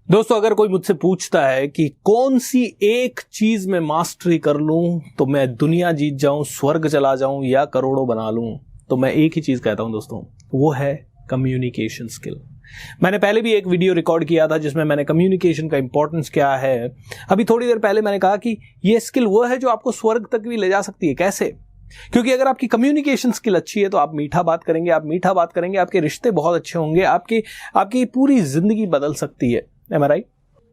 दोस्तों, अगर कोई मुझसे पूछता है कि कौन सी एक चीज में मास्टरी कर लूं तो मैं दुनिया जीत जाऊं, स्वर्ग चला जाऊं या करोड़ों बना लूं, तो मैं एक ही चीज कहता हूं दोस्तों, वो है कम्युनिकेशन स्किल। मैंने पहले भी एक वीडियो रिकॉर्ड किया था जिसमें मैंने कम्युनिकेशन का इंपॉर्टेंस क्या है। अभी थोड़ी देर पहले मैंने कहा कि ये स्किल वो है जो आपको स्वर्ग तक भी ले जा सकती है। कैसे? क्योंकि अगर आपकी कम्युनिकेशन स्किल अच्छी है तो आप मीठा बात करेंगे, आपके रिश्ते बहुत अच्छे होंगे, आपकी पूरी जिंदगी बदल सकती है। Am I right?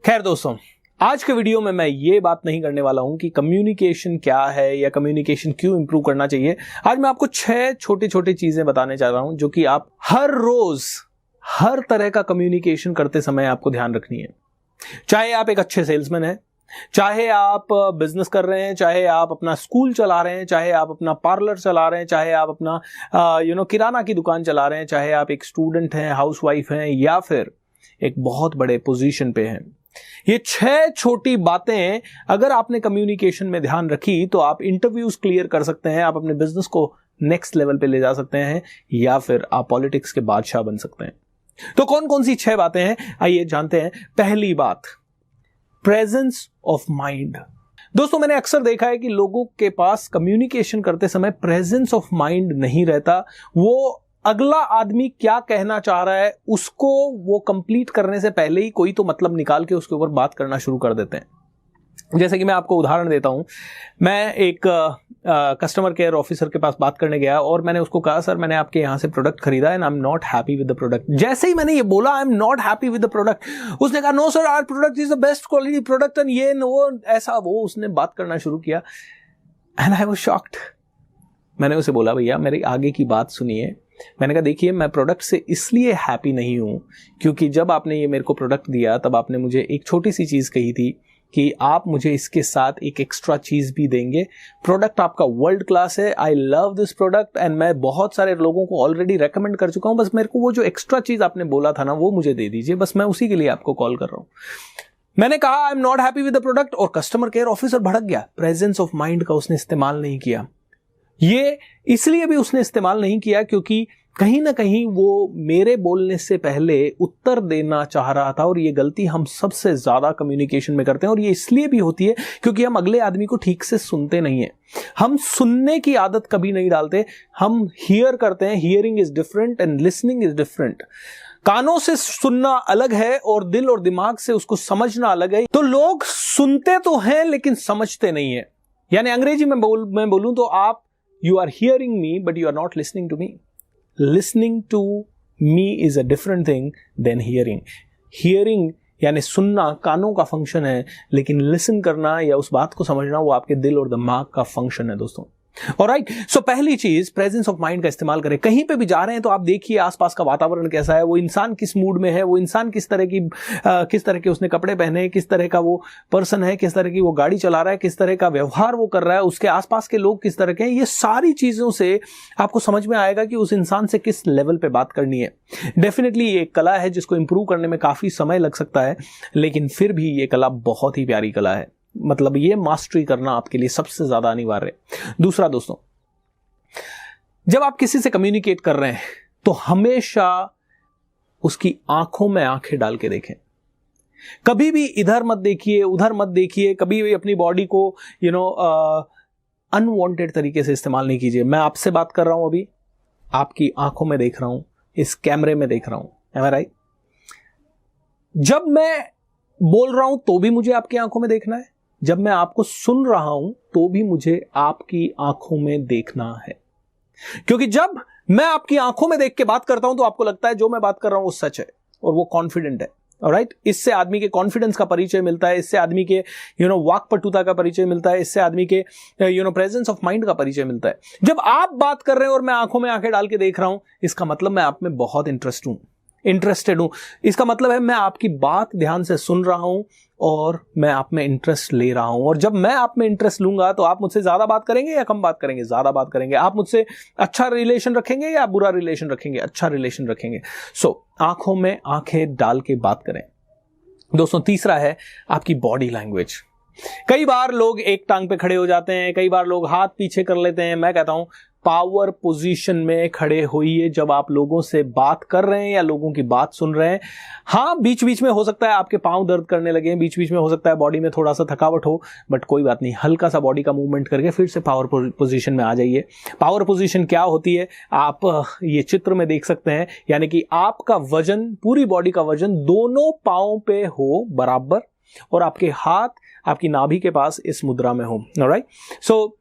खैर दोस्तों, आज के वीडियो में मैं ये बात नहीं करने वाला हूं कि कम्युनिकेशन क्या है या कम्युनिकेशन क्यों इंप्रूव करना चाहिए। आज मैं आपको 6 छोटी छोटी चीजें बताने चाह रहा हूं जो कि आप हर रोज हर तरह का कम्युनिकेशन करते समय आपको ध्यान रखनी है। चाहे आप एक अच्छे सेल्समैन हैं, चाहे आप बिजनेस कर रहे हैं, चाहे आप अपना स्कूल चला रहे हैं, चाहे आप अपना पार्लर चला रहे हैं, चाहे आप अपना किराना की दुकान चला रहे हैं, चाहे आप एक स्टूडेंट हैं, हाउसवाइफ हैं या फिर एक बहुत बड़े पोजीशन पे हैं। ये 6 छोटी बातें अगर आपने कम्युनिकेशन में ध्यान रखी तो आप इंटरव्यूज क्लियर कर सकते हैं, आप अपने बिजनेस को नेक्स्ट लेवल पे ले जा सकते हैं या फिर आप पॉलिटिक्स के बादशाह बन सकते हैं। तो कौन कौन सी 6 बातें हैं, आइए जानते हैं। पहली बात, प्रेजेंस ऑफ माइंड। दोस्तों, मैंने अक्सर देखा है कि लोगों के पास कम्युनिकेशन करते समय प्रेजेंस ऑफ माइंड नहीं रहता। वो अगला आदमी क्या कहना चाह रहा है उसको वो कंप्लीट करने से पहले ही कोई तो मतलब निकाल के उसके ऊपर बात करना शुरू कर देते हैं। जैसे कि मैं आपको उदाहरण देता हूं। मैं एक कस्टमर केयर ऑफिसर के पास बात करने गया और मैंने उसको कहा, सर मैंने आपके यहां से प्रोडक्ट खरीदा and I am not happy with the product. जैसे ही मैंने ये बोला I am not happy with the product, उसने कहा no sir our product is the best quality product and ये वो ऐसा वो उसने बात करना शुरू किया एंड आई वाज शॉक्ड। मैंने उसे बोला, भैया मेरी आगे की बात सुनिए। मैंने कहा, देखिए मैं प्रोडक्ट से इसलिए हैप्पी नहीं हूं क्योंकि जब आपने ये मेरे को प्रोडक्ट दिया तब आपने मुझे एक छोटी सी चीज कही थी कि आप मुझे इसके साथ एक एक्स्ट्रा चीज भी देंगे। प्रोडक्ट आपका वर्ल्ड क्लास है, I love this product and मैं बहुत सारे लोगों को ऑलरेडी रेकमेंड कर चुका हूं। बस मेरे को वो जो एक्स्ट्रा चीज आपने बोला था ना वो मुझे दे दीजिए, बस मैं उसी के लिए आपको कॉल कर रहा हूं। मैंने कहा आई am not happy with the product और कस्टमर केयर ऑफिसर भड़क गया। प्रेजेंस ऑफ माइंड का उसने इस्तेमाल नहीं किया। ये इसलिए भी उसने इस्तेमाल नहीं किया क्योंकि कहीं ना कहीं वो मेरे बोलने से पहले उत्तर देना चाह रहा था और ये गलती हम सबसे ज्यादा कम्युनिकेशन में करते हैं और ये इसलिए भी होती है क्योंकि हम अगले आदमी को ठीक से सुनते नहीं है। हम सुनने की आदत कभी नहीं डालते, हम हियर करते हैं। Hearing is different and listening is different. कानों से सुनना अलग है और दिल और दिमाग से उसको समझना अलग है। तो लोग सुनते तो हैं लेकिन समझते नहीं है। यानी अंग्रेजी में मैं बोलूं तो आप You are hearing me, but you are not listening to me. Listening to me is a different thing than hearing. Hearing यानी सुनना कानों का फंक्शन है, लेकिन लिसन करना या उस बात को समझना वो आपके दिल और दिमाग का फंक्शन है दोस्तों। ऑलराइट, सो पहली चीज प्रेजेंस ऑफ माइंड का इस्तेमाल करें। कहीं पे भी जा रहे हैं तो आप देखिए आसपास का वातावरण कैसा है, वो इंसान किस मूड में है, वो इंसान किस तरह के उसने कपड़े पहने, किस तरह का वो पर्सन है, किस तरह की वो गाड़ी चला रहा है, किस तरह का व्यवहार वो कर रहा है, उसके आसपास के लोग किस तरह के हैं। ये सारी चीजों से आपको समझ में आएगा कि उस इंसान से किस लेवल पे बात करनी है। डेफिनेटली ये एक कला है जिसको इंप्रूव करने में काफी समय लग सकता है, लेकिन फिर भी ये कला बहुत ही प्यारी कला है। मतलब ये मास्टरी करना आपके लिए सबसे ज्यादा अनिवार्य है। दूसरा दोस्तों, जब आप किसी से कम्युनिकेट कर रहे हैं तो हमेशा उसकी आंखों में आंखें डाल के देखें। कभी भी इधर मत देखिए, उधर मत देखिए, कभी भी अपनी बॉडी को अनवांटेड तरीके से इस्तेमाल नहीं कीजिए। मैं आपसे बात कर रहा हूं, अभी आपकी आंखों में देख रहा हूं, इस कैमरे में देख रहा हूं। Am I right? जब मैं बोल रहा हूं तो भी मुझे आपकी आंखों में देखना है, जब मैं आपको सुन रहा हूं तो भी मुझे आपकी आंखों में देखना है। क्योंकि जब मैं आपकी आंखों में देख के बात करता हूं तो आपको लगता है जो मैं बात कर रहा हूं वो सच है और वो कॉन्फिडेंट है। ऑलराइट, इससे आदमी के कॉन्फिडेंस का परिचय मिलता है, इससे आदमी के वाक्पटुता का परिचय मिलता है, इससे आदमी के प्रेजेंस ऑफ माइंड का परिचय मिलता है। जब आप बात कर रहे हैं और मैं आंखों में आंखें डाल के देख रहा हूं, इसका मतलब मैं आप में बहुत इंटरेस्टेड हूं। इसका मतलब है मैं आपकी बात ध्यान से सुन रहा हूं और मैं आप में इंटरेस्ट ले रहा हूं। और जब मैं आप में इंटरेस्ट लूंगा तो आप मुझसे ज्यादा बात करेंगे या कम बात करेंगे? ज्यादा बात करेंगे। आप मुझसे अच्छा रिलेशन रखेंगे या बुरा रिलेशन रखेंगे? अच्छा रिलेशन रखेंगे। सो आंखों में आंखें डाल के बात करें दोस्तों। तीसरा है आपकी बॉडी लैंग्वेज। कई बार लोग एक टांग पे खड़े हो जाते हैं, कई बार लोग हाथ पीछे कर लेते हैं। मैं कहता हूं पावर पोजीशन में खड़े होइए जब आप लोगों से बात कर रहे हैं या लोगों की बात सुन रहे हैं। हाँ, बीच बीच में हो सकता है आपके पांव दर्द करने लगे, बीच बीच में हो सकता है बॉडी में थोड़ा सा थकावट हो, बट कोई बात नहीं, हल्का सा बॉडी का मूवमेंट करके फिर से पावर पोजीशन में आ जाइए। पावर पोजीशन क्या होती है आप ये चित्र में देख सकते हैं, यानी कि आपका वजन, पूरी बॉडी का वजन दोनों पांव पे हो बराबर और आपके हाथ आपकी नाभि के पास इस मुद्रा में हो। ऑलराइट, सो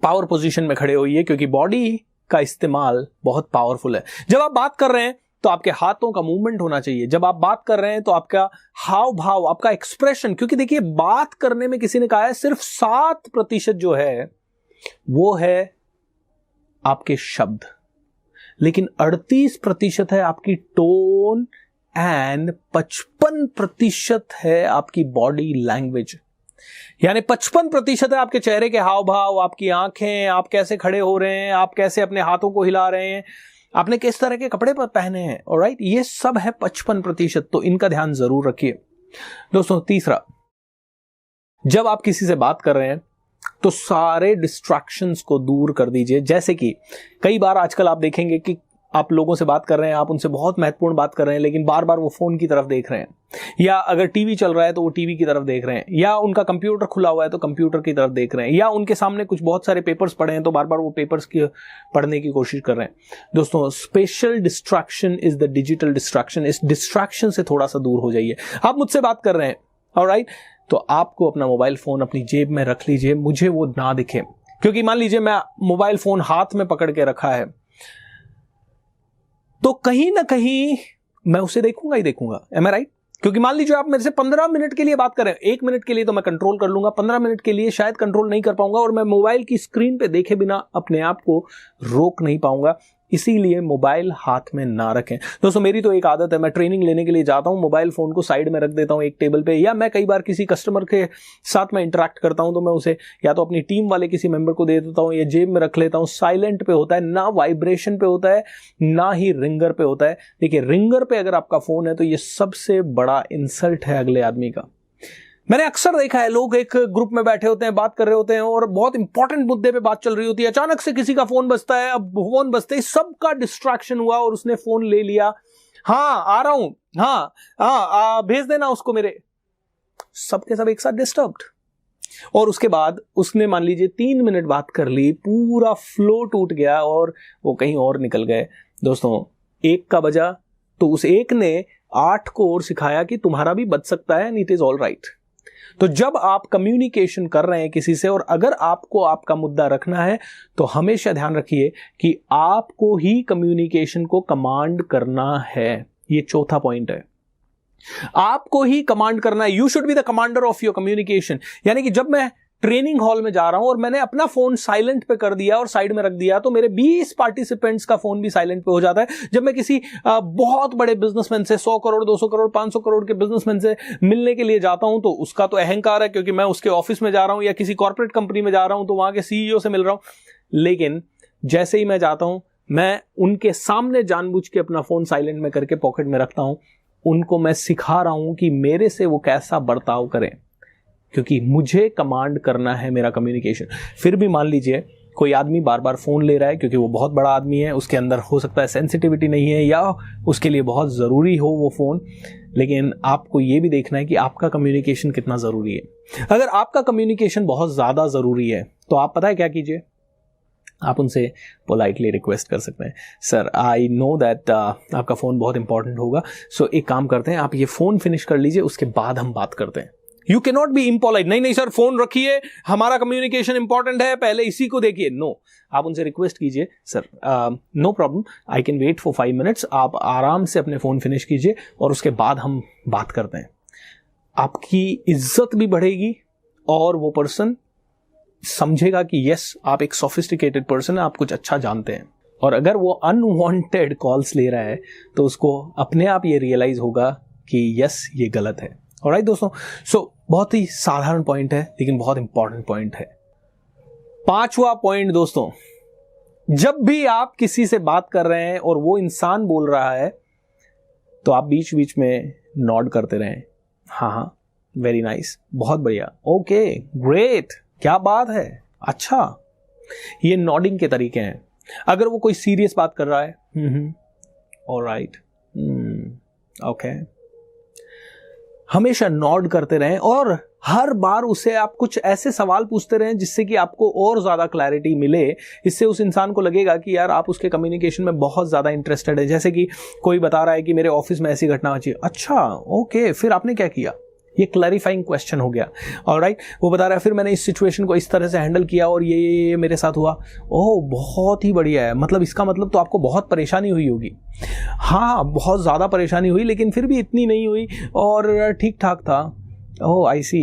पावर पोजीशन में खड़े होइए क्योंकि बॉडी का इस्तेमाल बहुत पावरफुल है। जब आप बात कर रहे हैं तो आपके हाथों का मूवमेंट होना चाहिए। जब आप बात कर रहे हैं तो आपका हाव भाव, आपका एक्सप्रेशन, क्योंकि देखिए बात करने में किसी ने कहा है सिर्फ 7% जो है वो है आपके शब्द, लेकिन 38% है आपकी टोन एंड 55% है आपकी बॉडी लैंग्वेज। यानी 55% है आपके चेहरे के हाव भाव, आपकी आंखें, आप कैसे खड़े हो रहे हैं, आप कैसे अपने हाथों को हिला रहे हैं, आपने किस तरह के कपड़े पहने हैं। ऑलराइट, ये सब है 55%, तो इनका ध्यान जरूर रखिए। दोस्तों तीसरा, जब आप किसी से बात कर रहे हैं तो सारे डिस्ट्रैक्शंस को दूर कर दीजिए। जैसे कि कई बार आजकल आप देखेंगे कि आप लोगों से बात कर रहे हैं, आप उनसे बहुत महत्वपूर्ण बात कर रहे हैं, लेकिन बार बार वो फोन की तरफ देख रहे हैं, या अगर टीवी चल रहा है तो वो टीवी की तरफ देख रहे हैं, या उनका कंप्यूटर खुला हुआ है तो कंप्यूटर की तरफ देख रहे हैं, या उनके सामने कुछ बहुत सारे पेपर्स पड़े हैं तो बार बार वो पेपर्स की पढ़ने की कोशिश कर रहे हैं। दोस्तों, special distraction is the digital distraction. इस डिस्ट्रैक्शन से थोड़ा सा दूर हो जाइए। आप मुझसे बात कर रहे हैं, ऑलराइट, तो आपको अपना मोबाइल फोन अपनी जेब में रख लीजिए, मुझे वो ना दिखे। क्योंकि मान लीजिए मैं मोबाइल फोन हाथ में पकड़ के रखा है तो कहीं ना कहीं मैं उसे देखूंगा ही देखूंगा। एम आई राइट? क्योंकि मान लीजिए आप मेरे से 15 मिनट के लिए बात करें, 1 मिनट के लिए तो मैं कंट्रोल कर लूंगा, 15 मिनट के लिए शायद कंट्रोल नहीं कर पाऊंगा और मैं मोबाइल की स्क्रीन पे देखे बिना अपने आप को रोक नहीं पाऊंगा। इसीलिए मोबाइल हाथ में ना रखें। दोस्तों, मेरी तो एक आदत है, मैं ट्रेनिंग लेने के लिए जाता हूं, मोबाइल फोन को साइड में रख देता हूं एक टेबल पे, या मैं कई बार किसी कस्टमर के साथ में इंटरेक्ट करता हूं तो मैं उसे या तो अपनी टीम वाले किसी मेंबर को दे देता हूं या जेब में रख लेता हूं। साइलेंट पे होता है, ना वाइब्रेशन पे होता है, ना ही रिंगर पे होता है। देखिए, रिंगर पे अगर आपका फोन है तो ये सबसे बड़ा इंसल्ट है अगले आदमी का। मैंने अक्सर देखा है, लोग एक ग्रुप में बैठे होते हैं, बात कर रहे होते हैं और बहुत इंपॉर्टेंट मुद्दे पे बात चल रही होती है, अचानक से किसी का फोन बजता है। अब फोन बजते ही सबका डिस्ट्रैक्शन हुआ और उसने फोन ले लिया। हाँ, आ रहा हूं, हाँ, भेज देना उसको मेरे। सबके सब एक साथ डिस्टर्ब्ड। और उसके बाद उसने मान लीजिए 3 मिनट बात कर ली, पूरा फ्लो टूट गया और वो कहीं और निकल गए। दोस्तों, 1 का बजा तो उस 1 ने 8 को और सिखाया कि तुम्हारा भी बच सकता है, and it is all right. तो जब आप कम्युनिकेशन कर रहे हैं किसी से और अगर आपको आपका मुद्दा रखना है तो हमेशा ध्यान रखिए कि आपको ही कम्युनिकेशन को कमांड करना है। ये चौथा पॉइंट है, आपको ही कमांड करना है। You should be the commander of your communication. यानी कि जब मैं ट्रेनिंग हॉल में जा रहा हूं और मैंने अपना फोन साइलेंट पे कर दिया और साइड में रख दिया तो मेरे 20 पार्टिसिपेंट्स का फोन भी साइलेंट पे हो जाता है। जब मैं किसी बहुत बड़े बिजनेसमैन से 100 करोड़ 200 करोड़ 500 करोड़ के बिजनेसमैन से मिलने के लिए जाता हूं तो उसका तो अहंकार है क्योंकि मैं उसके ऑफिस में जा रहा हूं, या किसी कॉर्पोरेट कंपनी में जा रहा हूं तो वहां के सीईओ से मिल रहा हूं। लेकिन जैसे ही मैं जाता हूं, मैं उनके सामने जानबूझ के अपना फोन साइलेंट में करके पॉकेट में रखता हूं। उनको मैं सिखा रहा हूं कि मेरे से वो कैसा बर्ताव करें, क्योंकि मुझे कमांड करना है मेरा कम्युनिकेशन। फिर भी मान लीजिए कोई आदमी बार बार फोन ले रहा है क्योंकि वो बहुत बड़ा आदमी है, उसके अंदर हो सकता है सेंसिटिविटी नहीं है या उसके लिए बहुत ज़रूरी हो वो फ़ोन, लेकिन आपको ये भी देखना है कि आपका कम्युनिकेशन कितना ज़रूरी है। अगर आपका कम्युनिकेशन बहुत ज़्यादा ज़रूरी है तो आप पता है क्या कीजिए, आप उनसे पोलाइटली रिक्वेस्ट कर सकते हैं, सर आई नो दैट आपका फ़ोन बहुत इंपॉर्टेंट होगा, सो एक काम करते हैं, आप ये फ़ोन फिनिश कर लीजिए, उसके बाद हम बात करते हैं। You can not be impolite, नहीं सर फोन रखिए, हमारा कम्युनिकेशन इंपॉर्टेंट है, पहले इसी को देखिए। नो, आप उनसे रिक्वेस्ट कीजिए, sir no problem, I can wait for 5 minutes, आप आराम से अपने फोन फिनिश कीजिए और उसके बाद हम बात करते हैं। आपकी इज्जत भी बढ़ेगी और वो पर्सन समझेगा कि यस, आप एक सोफिस्टिकेटेड पर्सन है, आप कुछ अच्छा जानते हैं। और अगर वो अनवांटेड कॉल्स ले रहा है तो उसको अपने आप ये रियलाइज होगा कि यस, ये गलत है। ऑलराइट दोस्तों, सो बहुत ही साधारण पॉइंट है लेकिन बहुत इंपॉर्टेंट पॉइंट है। 5वां पॉइंट दोस्तों, जब भी आप किसी से बात कर रहे हैं और वो इंसान बोल रहा है तो आप बीच बीच में नॉड करते रहें। हाँ, वेरी नाइस, बहुत बढ़िया, ओके, ग्रेट, क्या बात है, अच्छा, ये नॉडिंग के तरीके हैं। अगर वो कोई सीरियस बात कर रहा है, ऑलराइट, ओके, हमेशा नॉड करते रहें और हर बार उसे आप कुछ ऐसे सवाल पूछते रहें जिससे कि आपको और ज्यादा क्लैरिटी मिले। इससे उस इंसान को लगेगा कि यार आप उसके कम्युनिकेशन में बहुत ज्यादा इंटरेस्टेड है। जैसे कि कोई बता रहा है कि मेरे ऑफिस में ऐसी घटना हुई, अच्छा ओके, फिर आपने क्या किया, ये क्लैरिफाइंग क्वेश्चन हो गया। ऑलराइट, वो बता रहा है फिर मैंने इस सिचुएशन को इस तरह से हैंडल किया और ये मेरे साथ हुआ। ओह बहुत ही बढ़िया है, मतलब इसका मतलब तो आपको बहुत परेशानी हुई होगी। हाँ बहुत ज़्यादा परेशानी हुई, लेकिन फिर भी इतनी नहीं हुई और ठीक ठाक था। ओह आई सी,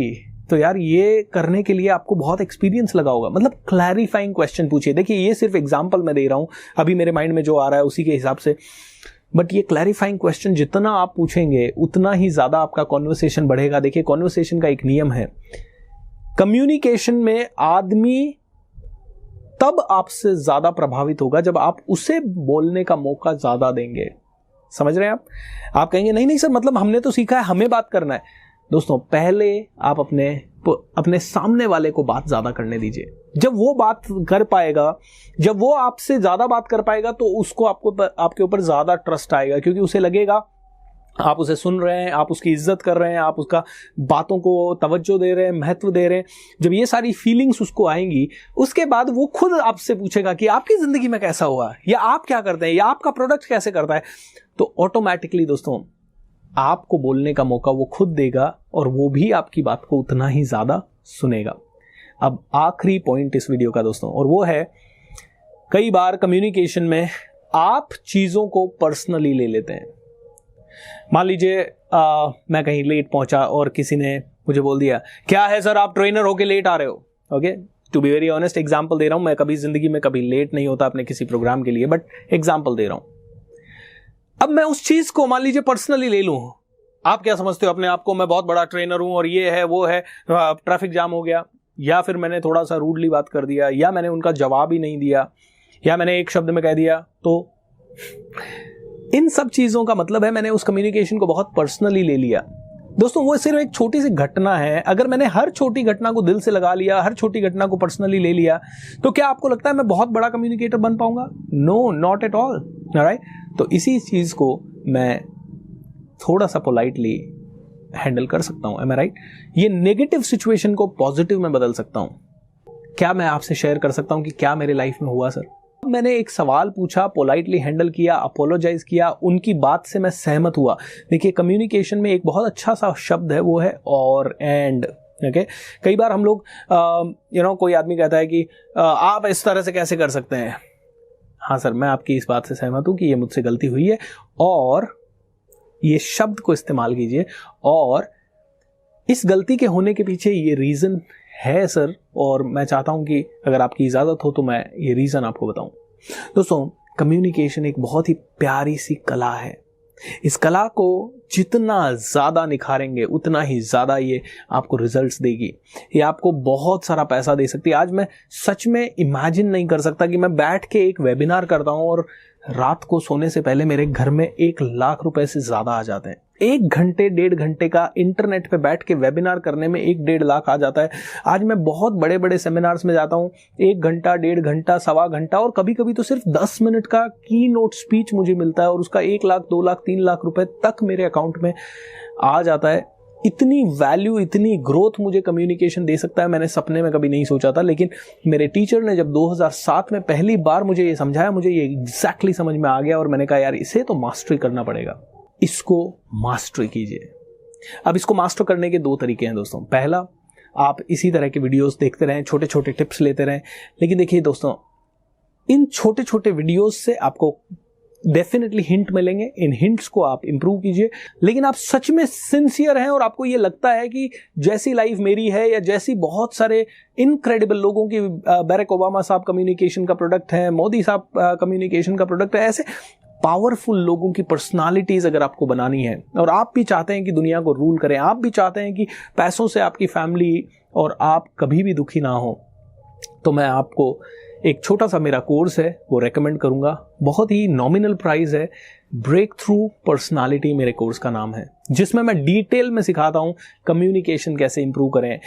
तो यार ये करने के लिए आपको बहुत एक्सपीरियंस लगा होगा। मतलब क्लैरिफाइंग क्वेश्चन पूछिए। देखिए ये सिर्फ एग्जाम्पल मैं दे रहा हूँ, अभी मेरे माइंड में जो आ रहा है उसी के हिसाब से, बट ये क्लैरिफाइंग क्वेश्चन जितना आप पूछेंगे उतना ही ज्यादा आपका कॉन्वर्सेशन बढ़ेगा। देखिए कॉन्वर्सेशन का एक नियम है, कम्युनिकेशन में आदमी तब आपसे ज्यादा प्रभावित होगा जब आप उसे बोलने का मौका ज्यादा देंगे। समझ रहे हैं आप कहेंगे नहीं नहीं सर, मतलब हमने तो सीखा है हमें बात करना है। दोस्तों पहले आप अपने सामने वाले को बात ज्यादा करने दीजिए। जब वो बात कर पाएगा, जब वो आपसे ज्यादा बात कर पाएगा तो उसको आपके ऊपर ज्यादा ट्रस्ट आएगा, क्योंकि उसे लगेगा आप उसे सुन रहे हैं, आप उसकी इज्जत कर रहे हैं, आप उसका बातों को तवज्जो दे रहे हैं, महत्व दे रहे हैं। जब ये सारी फीलिंग्स उसको आएंगी, उसके बाद वो खुद आपसे पूछेगा कि आपकी जिंदगी में कैसा हुआ, या आप क्या करते हैं, या आपका प्रोडक्ट कैसे करता है। तो ऑटोमेटिकली दोस्तों आपको बोलने का मौका वो खुद देगा और वो भी आपकी बात को उतना ही ज्यादा सुनेगा। अब आखिरी पॉइंट इस वीडियो का दोस्तों, और वो है कई बार कम्युनिकेशन में आप चीजों को पर्सनली ले लेते हैं। मान लीजिए मैं कहीं लेट पहुंचा और किसी ने मुझे बोल दिया, क्या है सर आप ट्रेनर होके लेट आ रहे हो। Okay, to be very honest example दे रहा हूं, मैं कभी जिंदगी में कभी लेट नहीं होता अपने किसी प्रोग्राम के लिए, बट एग्जांपल दे रहा हूं। अब मैं उस चीज को मान लीजिए पर्सनली ले लूं, आप क्या समझते हो अपने आप को, मैं बहुत बड़ा ट्रेनर हूं और ये है वो है, ट्रैफिक जाम हो गया, या फिर मैंने थोड़ा सा रूडली बात कर दिया, या मैंने उनका जवाब ही नहीं दिया, या मैंने एक शब्द में कह दिया। तो इन सब चीजों का मतलब है मैंने उस कम्युनिकेशन को बहुत पर्सनली ले लिया। दोस्तों वो सिर्फ एक छोटी सी घटना है, अगर मैंने हर छोटी घटना को दिल से लगा लिया, हर छोटी घटना को पर्सनली ले लिया, तो क्या आपको लगता है मैं बहुत बड़ा कम्युनिकेटर बन पाऊंगा? No, not at all. Right, तो इसी चीज को मैं थोड़ा सा पोलाइटली हैंडल कर सकता हूं। एम आई राइट? ये नेगेटिव सिचुएशन को पॉजिटिव में बदल सकता हूं। क्या मैं आपसे शेयर कर सकता हूं कि क्या मेरे लाइफ में हुआ सर? मैंने एक सवाल पूछा, पोलाइटली हैंडल किया, अपोलोजाइज किया, उनकी बात से मैं सहमत हुआ। देखिए कम्युनिकेशन में एक बहुत अच्छा सा शब्द है, वो है और एंड। ओके, कई बार हम लोग कोई आदमी कहता है कि आप इस तरह से कैसे कर सकते हैं। हाँ सर, मैं आपकी इस बात से सहमत हूं कि ये मुझसे गलती हुई है, और ये शब्द को इस्तेमाल कीजिए, और इस गलती के होने के पीछे ये रीजन है सर, और मैं चाहता हूं कि अगर आपकी इजाजत हो तो मैं ये रीजन आपको बताऊं। दोस्तों कम्युनिकेशन एक बहुत ही प्यारी सी कला है। इस कला को जितना ज्यादा निखारेंगे उतना ही ज्यादा ये आपको रिजल्ट्स देगी, ये आपको बहुत सारा पैसा दे सकती है। आज मैं सच में इमेजिन नहीं कर सकता कि मैं बैठ के एक वेबिनार करता हूं और रात को सोने से पहले मेरे घर में 1 लाख रुपए से ज्यादा आ जाते हैं। 1 घंटे 1.5 घंटे का इंटरनेट पे बैठ के वेबिनार करने में 1-1.5 लाख आ जाता है। आज मैं बहुत बड़े बड़े सेमिनार्स में जाता हूं, 1 घंटा 1.5 घंटा 1.25 घंटा, और कभी कभी तो सिर्फ 10 मिनट का की नोट स्पीच मुझे मिलता है, और उसका 1 लाख 2 लाख 3 लाख रुपए तक मेरे अकाउंट में आ जाता है। इतनी वैल्यू, इतनी ग्रोथ मुझे कम्युनिकेशन दे सकता है, मैंने सपने में कभी नहीं सोचा था। लेकिन मेरे टीचर ने जब 2007 में पहली बार मुझे ये समझाया, मुझे ये एग्जैक्टली समझ में आ गया, और मैंने कहा यार इसे तो मास्टरी करना पड़ेगा, इसको मास्टरी कीजिए। अब इसको मास्टर करने के 2 तरीके हैं दोस्तों। पहला, आप इसी तरह के वीडियोस देखते रहें, छोटे छोटे टिप्स लेते रहें। लेकिन देखिए दोस्तों, इन छोटे छोटे वीडियोस से आपको डेफिनेटली हिंट मिलेंगे, इन हिंट्स को आप इंप्रूव कीजिए। लेकिन आप सच में सिंसियर हैं और आपको ये लगता है कि जैसी लाइफ मेरी है, या जैसी बहुत सारे इनक्रेडिबल लोगों की, बैरक ओबामा साहब कम्युनिकेशन का प्रोडक्ट है, मोदी साहब कम्युनिकेशन का प्रोडक्ट है, ऐसे पावरफुल लोगों की पर्सनालिटीज अगर आपको बनानी है, और आप भी चाहते हैं कि दुनिया को रूल करें, आप भी चाहते हैं कि पैसों से आपकी फैमिली और आप कभी भी दुखी ना हो, तो मैं आपको एक छोटा सा मेरा कोर्स है वो रेकमेंड करूंगा। बहुत ही नॉमिनल प्राइस है, ब्रेक थ्रू पर्सनालिटी मेरे कोर्स का नाम है, जिसमें मैं डिटेल में सिखाता हूं कम्युनिकेशन कैसे इंप्रूव करें।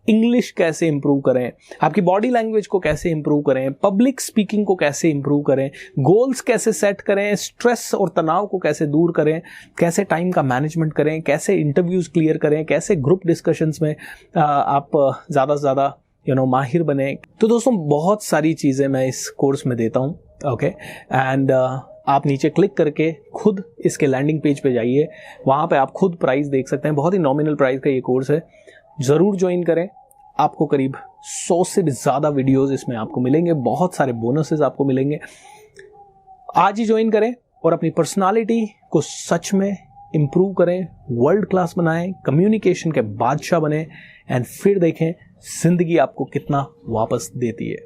इंग्लिश कैसे इंप्रूव करें, आपकी बॉडी लैंग्वेज को कैसे इंप्रूव करें, पब्लिक स्पीकिंग को कैसे इंप्रूव करें, गोल्स कैसे सेट करें, स्ट्रेस और तनाव को कैसे दूर करें, कैसे टाइम का मैनेजमेंट करें, कैसे इंटरव्यूज क्लियर करें, कैसे ग्रुप डिस्कशंस में आप ज़्यादा से ज़्यादा माहिर बने। तो दोस्तों बहुत सारी चीज़ें मैं इस कोर्स में देता हूँ। ओके, एंड आप नीचे क्लिक करके खुद इसके लैंडिंग पेज पे जाइए, वहाँ पे आप खुद प्राइस देख सकते हैं। बहुत ही नॉमिनल प्राइस का ये कोर्स है, ज़रूर ज्वाइन करें। आपको करीब 100 से भी ज़्यादा वीडियोस इसमें आपको मिलेंगे, बहुत सारे बोनसेस आपको मिलेंगे। आज ही ज्वाइन करें और अपनी पर्सनालिटी को सच में इम्प्रूव करें, वर्ल्ड क्लास बनाएं, कम्युनिकेशन के बादशाह बने, एंड फिर देखें जिंदगी आपको कितना वापस देती है।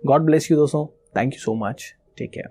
गॉड ब्लेस यू दोस्तों, thank you so much, take care.